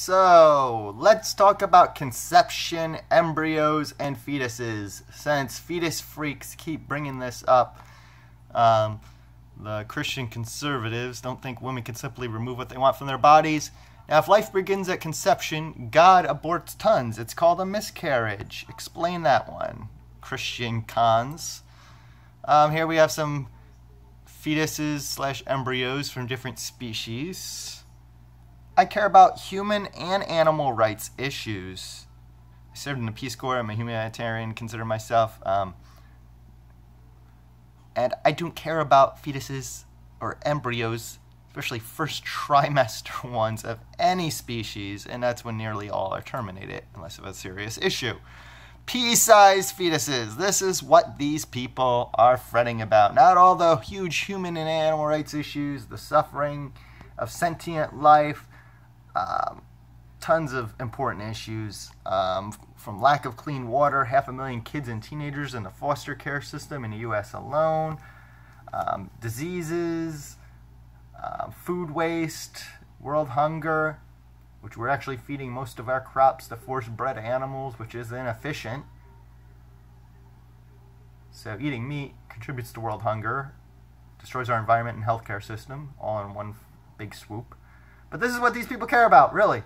So, let's talk about conception, embryos, and fetuses. Since fetus freaks keep bringing this up, the Christian conservatives don't think women can simply remove what they want from their bodies. Now, if life begins at conception, God aborts tons. It's called a miscarriage. Explain that one, Christian cons. Here we have some fetuses / embryos from different species. I care about human and animal rights issues. I served in the Peace Corps. I'm a humanitarian, consider myself. And I don't care about fetuses or embryos, especially first trimester ones of any species, and that's when nearly all are terminated, unless of a serious issue. Pea-sized fetuses. This is what these people are fretting about. Not all the huge human and animal rights issues, the suffering of sentient life, tons of important issues, from lack of clean water, 500,000 kids and teenagers in the foster care system in the U.S. alone, diseases, food waste, world hunger, which we're actually feeding most of our crops to force-bred animals, which is inefficient. So eating meat contributes to world hunger, destroys our environment and healthcare system, all in one big swoop. But this is what these people care about, really.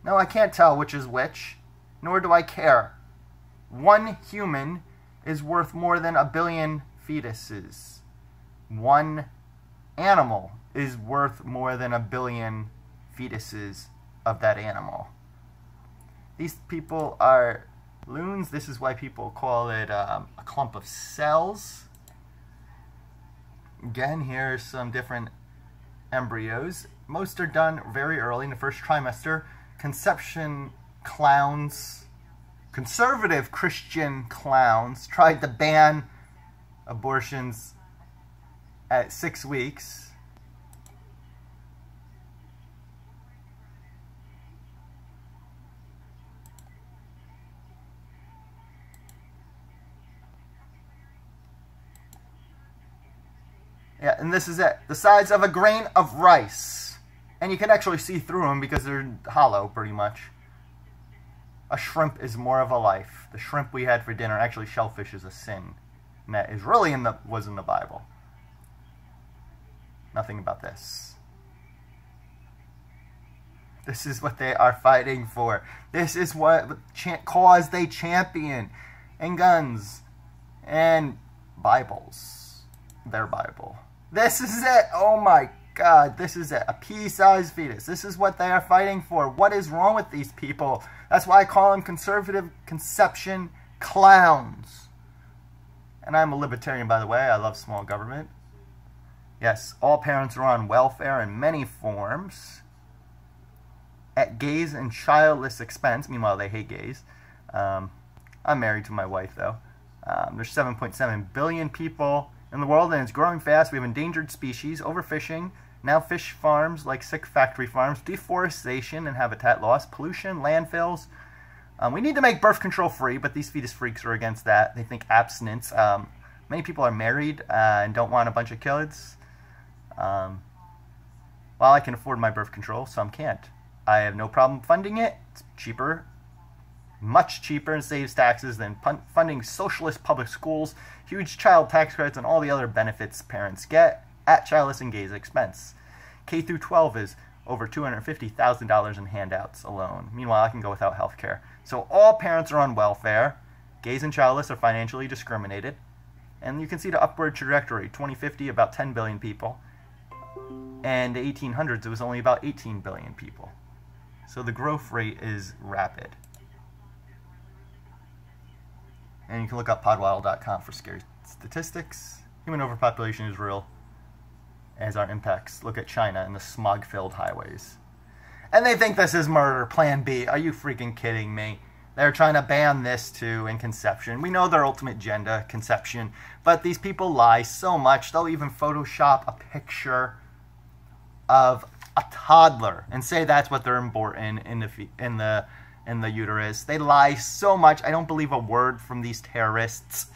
No, I can't tell which is which, nor do I care. One human is worth more than 1 billion fetuses. One animal is worth more than 1 billion fetuses of that animal. These people are loons. This is why people call it a clump of cells. Again, here's some different embryos. Most are done very early in the first trimester. Conception clowns, conservative Christian clowns, tried to ban abortions at 6 weeks. Yeah, and this is it. The size of a grain of rice. And you can actually see through them because they're hollow, pretty much. A shrimp is more of a life. The shrimp we had for dinner, actually shellfish is a sin. And that is really was in the Bible. Nothing about this. This is what they are fighting for. This is what cause they champion. And guns. And Bibles. Their Bible. This is it. Oh my God, this is it. A pea-sized fetus. This is what they are fighting for. What is wrong with these people? That's why I call them conservative conception clowns. And I'm a libertarian, by the way. I love small government. Yes, all parents are on welfare in many forms at gays and childless expense. Meanwhile, they hate gays. I'm married to my wife, though. There's 7.7 billion people in the world, and it's growing fast. We have endangered species, overfishing, now fish farms like sick factory farms, deforestation and habitat loss, pollution, landfills. We need to make birth control free, but these fetus freaks are against that. They think abstinence. Many people are married and don't want a bunch of kids. Well, I can afford my birth control, some can't. I have no problem funding it. It's cheaper, much cheaper, and saves taxes than funding socialist public schools, huge child tax credits, and all the other benefits parents get at childless and gays' expense. K through 12 is over $250,000 in handouts alone. Meanwhile, I can go without health care. So all parents are on welfare. Gays and childless are financially discriminated. And you can see the upward trajectory. 2050, about 10 billion people. And the 1800s, it was only about 18 billion people. So the growth rate is rapid. And you can look up podwaddle.com for scary statistics. Human overpopulation is real, as our impacts. Look at China and the smog-filled highways. And they think this is murder, Plan B. Are you freaking kidding me? They're trying to ban this too in conception. We know their ultimate agenda, conception, but these people lie so much, they'll even Photoshop a picture of a toddler and say that's what they're aborting in the uterus. They lie so much. I don't believe a word from these terrorists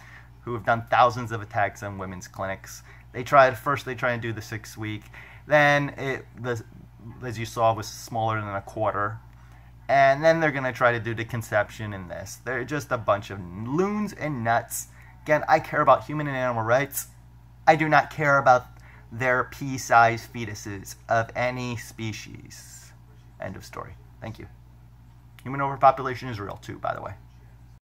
who have done thousands of attacks on women's clinics. They try and do the 6 week. Then the as you saw, was smaller than a quarter. And then they're going to try to do the conception in this. They're just a bunch of loons and nuts. Again, I care about human and animal rights. I do not care about their pea-sized fetuses of any species. End of story. Thank you. Human overpopulation is real too, by the way.